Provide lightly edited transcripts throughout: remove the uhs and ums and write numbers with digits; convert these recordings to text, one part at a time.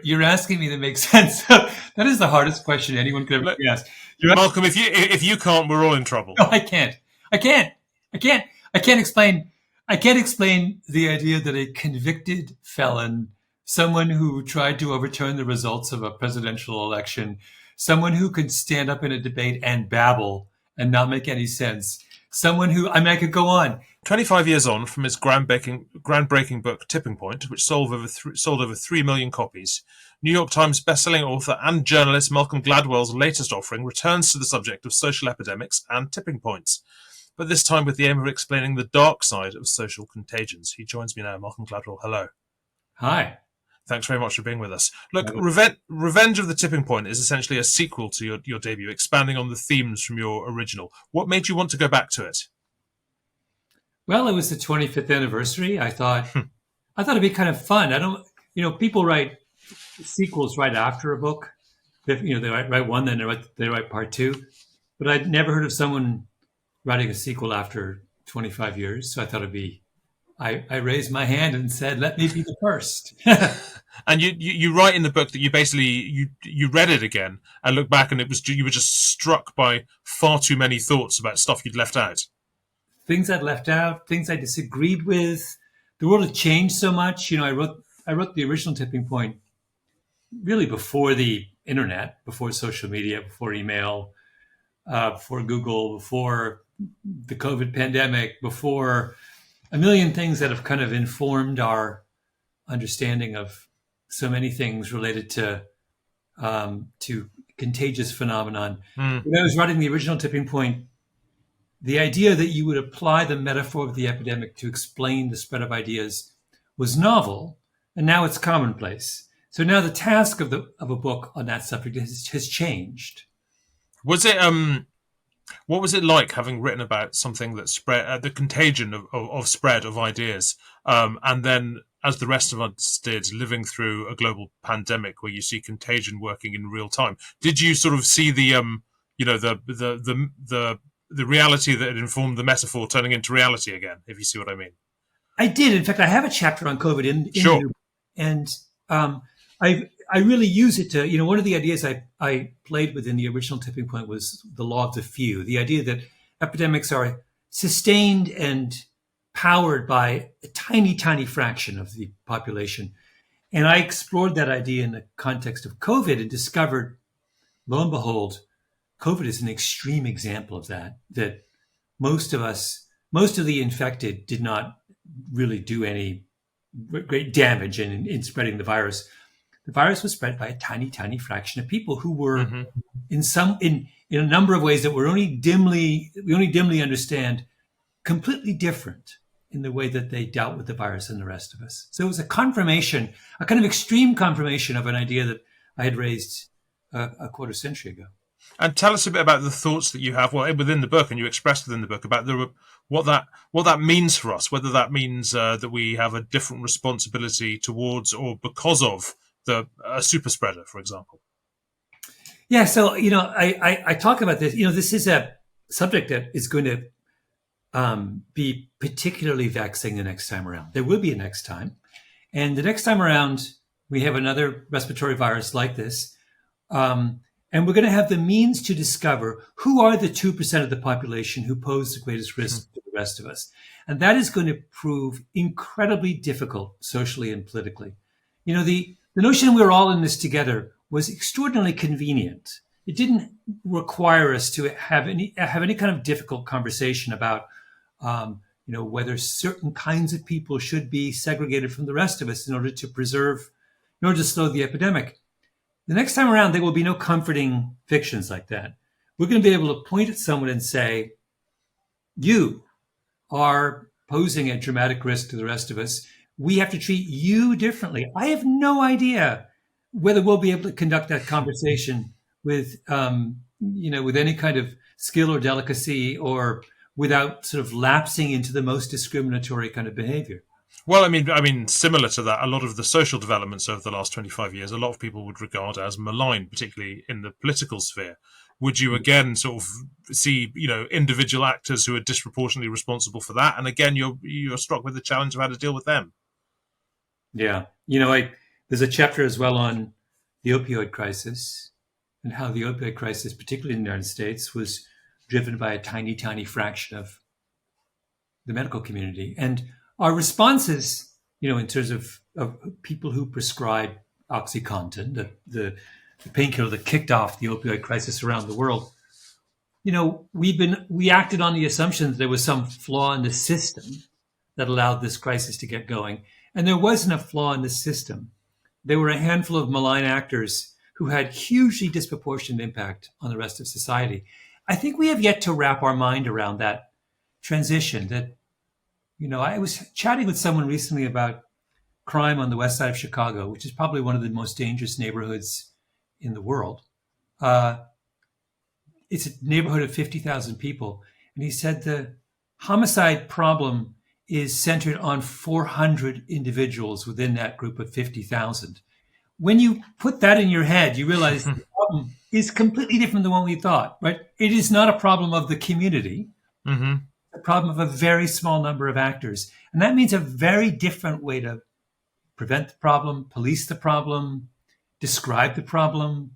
you're asking me to make sense of. That is the hardest question anyone could ever ask. Malcolm, if you can't, we're all in trouble. No, I can't. I can't explain. I can't explain the idea that a convicted felon, someone who tried to overturn the results of a presidential election, someone who could stand up in a debate and babble and not make any sense, someone who, I mean, I could go on. 25 years on from his groundbreaking book, Tipping Point, which sold over 3 million copies, New York Times bestselling author and journalist Malcolm Gladwell's latest offering returns to the subject of social epidemics and tipping points, but this time with the aim of explaining the dark side of social contagions. He joins me now. Malcolm Gladwell, hello. Hi. Thanks very much for being with us. Look, Revenge of the Tipping Point is essentially a sequel to your debut, expanding on the themes from your original. What made you want to go back to it? Well, it was the 25th anniversary. I thought it'd be kind of fun. People write sequels right after a book. They write one, then they write part two. But I'd never heard of someone writing a sequel after 25 years. So I thought I raised my hand and said, let me be the first. And you write in the book that you basically you read it again and look back, and you were just struck by far too many thoughts about stuff you'd left out. Things I'd left out, things I disagreed with. The world had changed so much. I wrote the original Tipping Point really before the internet, before social media, before email, before Google, before the COVID pandemic, before a million things that have kind of informed our understanding of so many things related to contagious phenomenon. When I was writing the original Tipping Point, the idea that you would apply the metaphor of the epidemic to explain the spread of ideas was novel, and now it's commonplace. So now the task of a book on that subject has changed. Was it what was it like having written about something that spread, the contagion of spread of ideas, and then, as the rest of us did, living through a global pandemic where you see contagion working in real time? Did you sort of see the reality that had informed the metaphor turning into reality again, if you see what I mean? I did. In fact, I have a chapter on COVID in sure. And I really use it to, one of the ideas I played with in the original Tipping Point was the law of the few, the idea that epidemics are sustained and powered by a tiny, tiny fraction of the population. And I explored that idea in the context of COVID and discovered, lo and behold, COVID is an extreme example of that most of the infected did not really do any great damage in spreading the virus. The virus was spread by a tiny, tiny fraction of people who were in a number of ways that we only dimly understand, completely different in the way that they dealt with the virus than the rest of us. So it was a confirmation, a kind of extreme confirmation of an idea that I had raised a quarter century ago. And tell us a bit about the thoughts that you have within the book, and you expressed within the book about what that means for us, whether that means that we have a different responsibility towards or because of a super spreader, for example. Yeah, so I talk about this. This is a subject that is going to be particularly vexing the next time around. There will be a next time, and the next time around we have another respiratory virus like this. And we're going to have the means to discover who are the 2% of the population who pose the greatest risk to the rest of us. And that is going to prove incredibly difficult socially and politically. The notion we're all in this together was extraordinarily convenient. It didn't require us to have any kind of difficult conversation about, whether certain kinds of people should be segregated from the rest of us in order to slow the epidemic. The next time around, there will be no comforting fictions like that. We're going to be able to point at someone and say, you are posing a dramatic risk to the rest of us. We have to treat you differently. I have no idea whether we'll be able to conduct that conversation with any kind of skill or delicacy, or without sort of lapsing into the most discriminatory kind of behavior. Well, I mean, similar to that, a lot of the social developments over the last 25 years, a lot of people would regard as malign, particularly in the political sphere. Would you again sort of see, individual actors who are disproportionately responsible for that? And again, you're struck with the challenge of how to deal with them. Yeah. There's a chapter as well on the opioid crisis and how the opioid crisis, particularly in the United States, was driven by a tiny, tiny fraction of the medical community. And our responses, in terms of people who prescribe OxyContin, the painkiller that kicked off the opioid crisis around the world, we acted on the assumption that there was some flaw in the system that allowed this crisis to get going. And there wasn't a flaw in the system. There were a handful of malign actors who had hugely disproportionate impact on the rest of society. I think we have yet to wrap our mind around that transition. That, I was chatting with someone recently about crime on the west side of Chicago, which is probably one of the most dangerous neighborhoods in the world. It's a neighborhood of 50,000 people. And he said the homicide problem is centered on 400 individuals within that group of 50,000. When you put that in your head, you realize the problem is completely different than what we thought, right? It is not a problem of the community, a problem of a very small number of actors. And that means a very different way to prevent the problem, police the problem, describe the problem.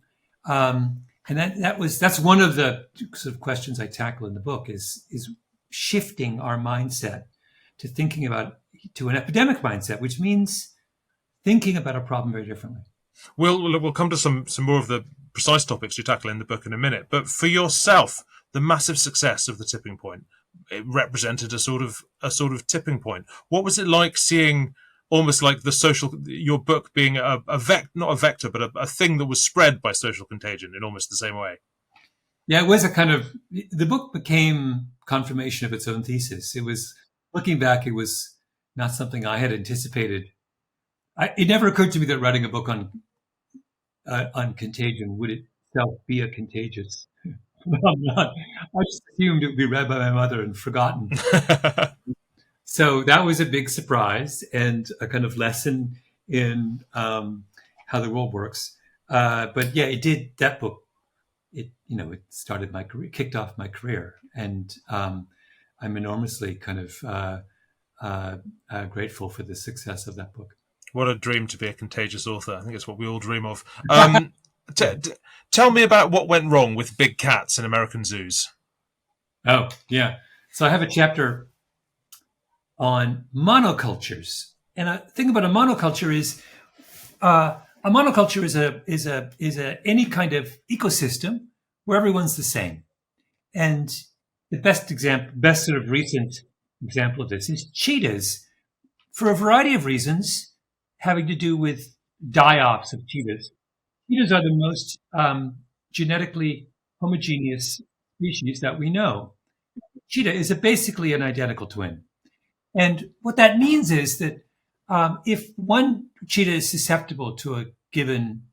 And that's one of the sort of questions I tackle in the book is shifting our mindset to an epidemic mindset, which means thinking about a problem very differently. We'll come to some more of the precise topics you tackle in the book in a minute. But for yourself, the massive success of The Tipping Point, it represented a sort of tipping point. What was it like seeing almost like your book being not a vector, but a thing that was spread by social contagion in almost the same way? Yeah, it was the book became confirmation of its own thesis. It was, looking back, it was not something I had anticipated. It never occurred to me that writing a book on contagion would itself be a contagious phenomenon. I just assumed it would be read by my mother and forgotten. So that was a big surprise and a kind of lesson in how the world works. But yeah, it did. That book, it started my career, kicked off my career, and I'm enormously kind of grateful for the success of that book. What a dream to be a contagious author. I think it's what we all dream of. Tell me about what went wrong with big cats in American zoos. Oh, yeah. So I have a chapter on monocultures. And a thing about a monoculture is any kind of ecosystem where everyone's the same. And the best sort of recent example of this is cheetahs, for a variety of reasons having to do with die-offs of cheetahs. Cheetahs are the most genetically homogeneous species that we know. Cheetah is basically an identical twin. And what that means is that if one cheetah is susceptible to a given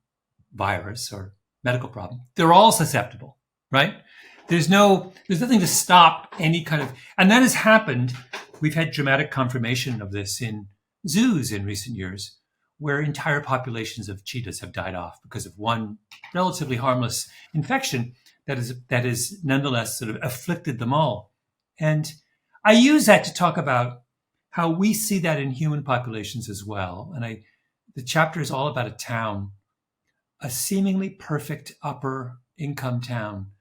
virus or medical problem, they're all susceptible, right? There's nothing to stop any kind of, and that has happened. We've had dramatic confirmation of this in zoos in recent years, where entire populations of cheetahs have died off because of one relatively harmless infection that is nonetheless sort of afflicted them all. And I use that to talk about how we see that in human populations as well. And the chapter is all about a town, a seemingly perfect upper income town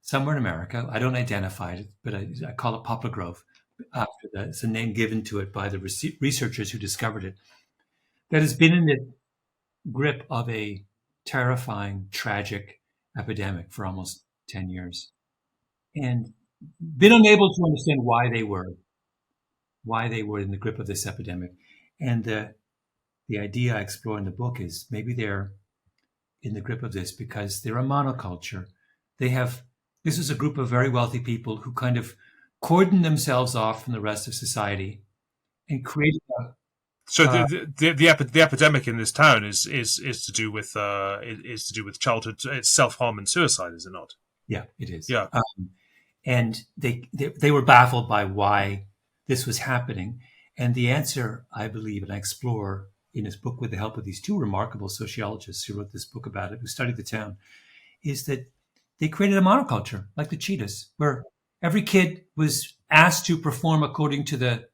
somewhere in America. I don't identify it, but I call it Poplar Grove. It's a name given to it by the researchers who discovered it, that has been in the grip of a terrifying, tragic epidemic for almost 10 years and been unable to understand why they were in the grip of this epidemic. And the idea I explore in the book is maybe they're in the grip of this because they're a monoculture. This is a group of very wealthy people who kind of cordon themselves off from the rest of society and created the epidemic in this town is to do with childhood, it's self-harm and suicide, is it not? Yeah, it is. Yeah, and they were baffled by why this was happening, and the answer, I believe, and I explore in this book with the help of these two remarkable sociologists who wrote this book about it, who studied the town, is that they created a monoculture like the cheetahs, where every kid was asked to perform according to the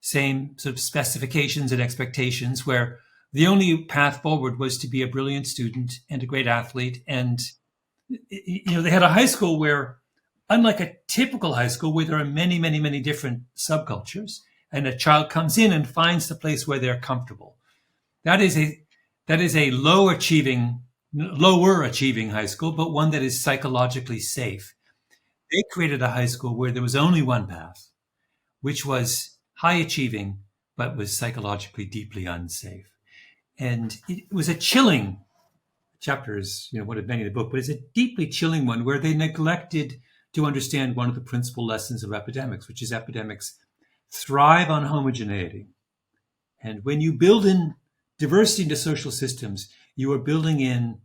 same sort of specifications and expectations, where The only path forward was to be a brilliant student and a great athlete. And they had a high school where, unlike a typical high school where there are many, many, many different subcultures, and a child comes in and finds the place where they're comfortable. That is a lower achieving high school, but one that is psychologically safe. They created a high school where there was only one path, which was high achieving, but was psychologically deeply unsafe. And it was a chilling chapter, is one of many in the book, but it's a deeply chilling one where they neglected to understand one of the principal lessons of epidemics, which is epidemics thrive on homogeneity. And when you build in diversity into social systems, you are building in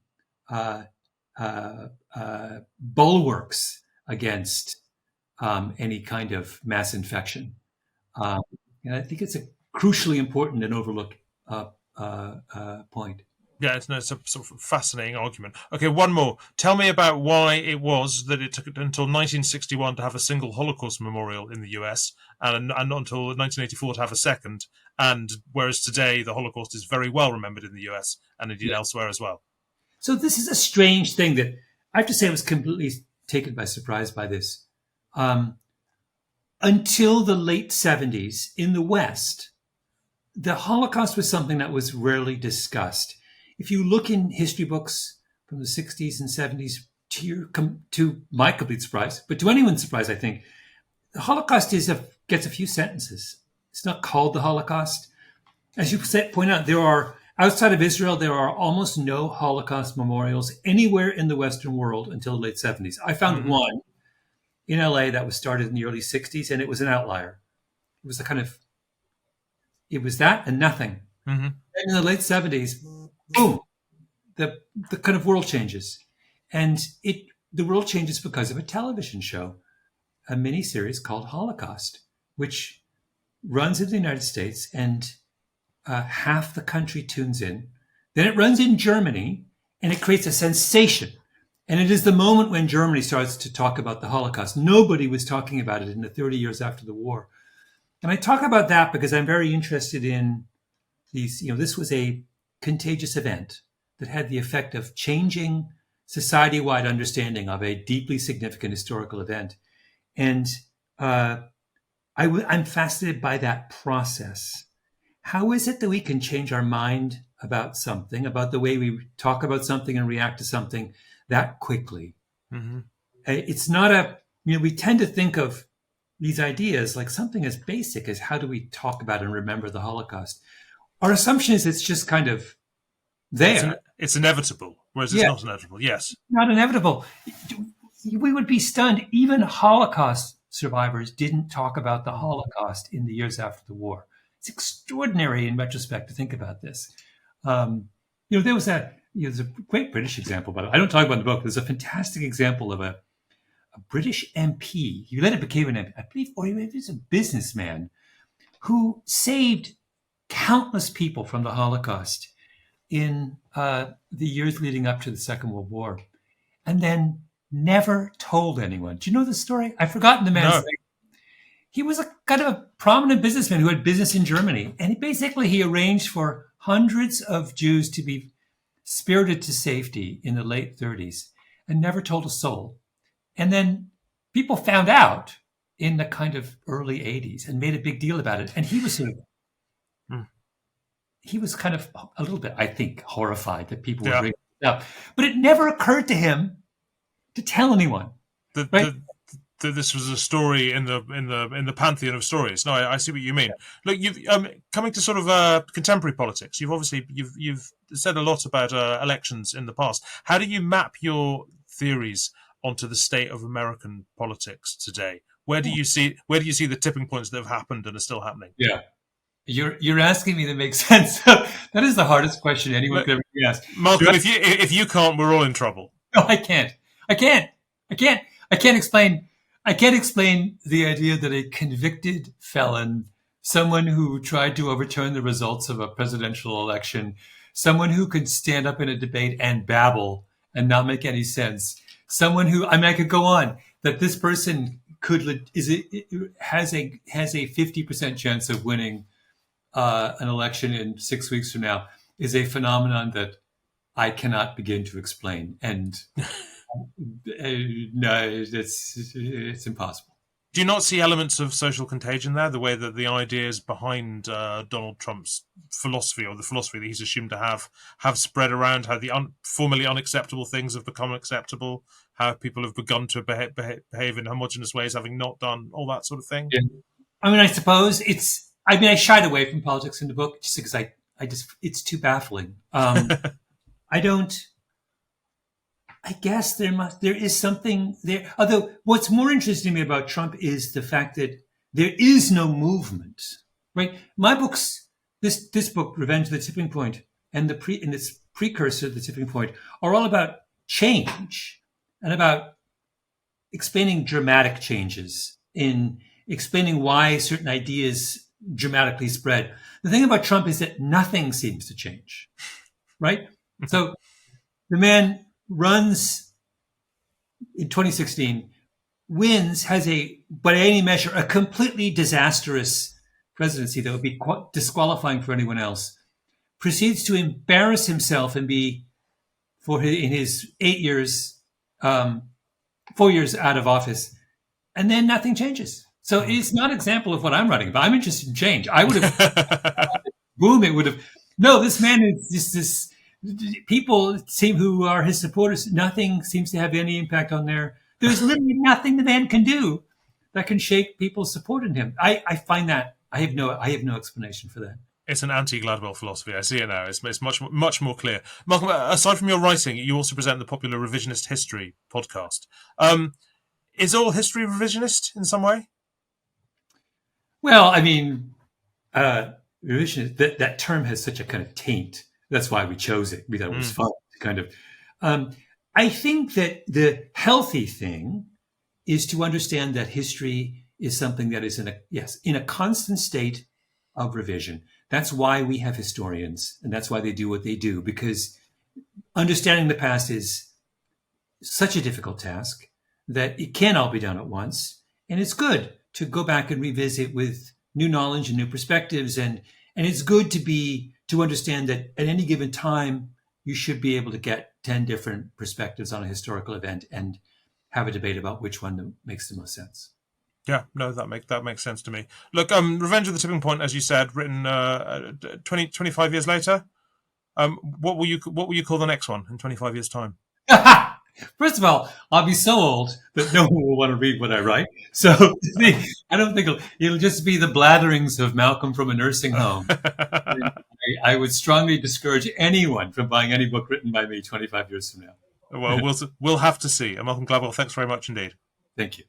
bulwarks against any kind of mass infection. And I think it's a crucially important and overlooked point. Yeah, it's a sort of fascinating argument. Okay, one more. Tell me about why it was that it took until 1961 to have a single Holocaust memorial in the US and not until 1984 to have a second. And whereas today the Holocaust is very well remembered in the US and indeed elsewhere as well. So this is a strange thing that I have to say I was completely taken by surprise by this. Until the late 70s in the West, the Holocaust was something that was rarely discussed. If you look in history books from the 60s and 70s, to my complete surprise, but to anyone's surprise, I think, the Holocaust gets a few sentences. It's not called the Holocaust. As you point out, outside of Israel, there are almost no Holocaust memorials anywhere in the Western world until the late 70s. I found one in LA that was started in the early 60s, and it was an outlier. It was it was that and nothing. Mm-hmm. And in the late 70s, boom, the kind of world changes. And the world changes because of a television show, a miniseries called Holocaust, which runs in the United States, and half the country tunes in. Then it runs in Germany, and it creates a sensation. And it is the moment when Germany starts to talk about the Holocaust. Nobody was talking about it in the 30 years after the war. And I talk about that because I'm very interested in these, this was a contagious event that had the effect of changing society-wide understanding of a deeply significant historical event. And I'm fascinated by that process. How is it that we can change our mind about something, about the way we talk about something and react to something that quickly? Mm-hmm. It's not we tend to think of these ideas like something as basic as how do we talk about and remember the Holocaust? Our assumption is it's just kind of there. It's inevitable, whereas it's not inevitable. Yes. Not inevitable. We would be stunned. Even Holocaust survivors didn't talk about the Holocaust in the years after the war. It's extraordinary in retrospect to think about this. There's a great British example, but I don't talk about in the book. There's a fantastic example of a British MP. He later became an MP, I believe, or he was a businessman who saved countless people from the Holocaust in the years leading up to the Second World War, and then never told anyone. Do you know the story? I've forgotten the man's name. He was a kind of a prominent businessman who had business in Germany, and he arranged for hundreds of Jews to be spirited to safety in the late 30s and never told a soul. And then people found out in the kind of early 80s and made a big deal about it. And he was he was kind of a little bit, I think, horrified that people were bringing it up. But it never occurred to him to tell anyone. This was a story in the pantheon of stories. No, I see what you mean. Look, you've coming to sort of contemporary politics. You've said a lot about elections in the past. How do you map your theories onto the state of American politics today? Where do you see the tipping points that have happened and are still happening? Yeah, you're asking me to make sense. That is the hardest question anyone could ever be asked. Malcolm, if you can't, we're all in trouble. No, I can't explain. I can't explain the idea that a convicted felon, someone who tried to overturn the results of a presidential election, someone who could stand up in a debate and babble and not make any sense, someone who, I could go on, that this person has a 50% chance of winning an election in 6 weeks from now. is a phenomenon that I cannot begin to explain, and no, it's impossible. Do you not see elements of social contagion there? The way that the ideas behind Donald Trump's philosophy, or the philosophy that he's assumed to have spread around, how the formerly unacceptable things have become acceptable, how people have begun to behave in homogenous ways, having not done all that sort of thing? Yeah. I mean, I suppose I shied away from politics in the book just because it's too baffling. I guess there is something there. Although what's more interesting to me about Trump is the fact that there is no movement, right? My books, this book, Revenge of the Tipping Point, and its precursor, The Tipping Point, are all about change and about explaining dramatic changes, in explaining why certain ideas dramatically spread. The thing about Trump is that nothing seems to change, right? So the man runs in 2016, wins, has by any measure, a completely disastrous presidency that would be disqualifying for anyone else, proceeds to embarrass himself and be, in his 8 years, 4 years out of office, and then nothing changes. So it's not an example of what I'm writing about. I'm interested in change. I would have, boom, it would have, no, this man is just this, people who are his supporters, nothing seems to have any impact on there's literally nothing the man can do that can shake people's support in him. I find that, I have no explanation for that. It's an anti-Gladwell philosophy. I see it now. It's much more clear. Malcolm, aside from your writing, you also present the popular Revisionist History podcast. Is all history revisionist in some way? Well, I mean, revisionist, that term has such a kind of taint. That's why we chose it. We thought it was fun to kind of. I think that the healthy thing is to understand that history is something that is in a constant state of revision. That's why we have historians, and that's why they do what they do, because understanding the past is such a difficult task that it can't all be done at once. And it's good to go back and revisit with new knowledge and new perspectives. And it's good to understand that at any given time, you should be able to get 10 different perspectives on a historical event and have a debate about which one makes the most sense. Yeah, no, that makes sense to me. Look, Revenge of the Tipping Point, as you said, written 25 years later. What will you call the next one in 25 years' time? First of all, I'll be so old that no one will want to read what I write. So I don't think it'll just be the blatherings of Malcolm from a nursing home. I would strongly discourage anyone from buying any book written by me 25 years from now. Well, we'll have to see. Malcolm Gladwell, thanks very much indeed. Thank you.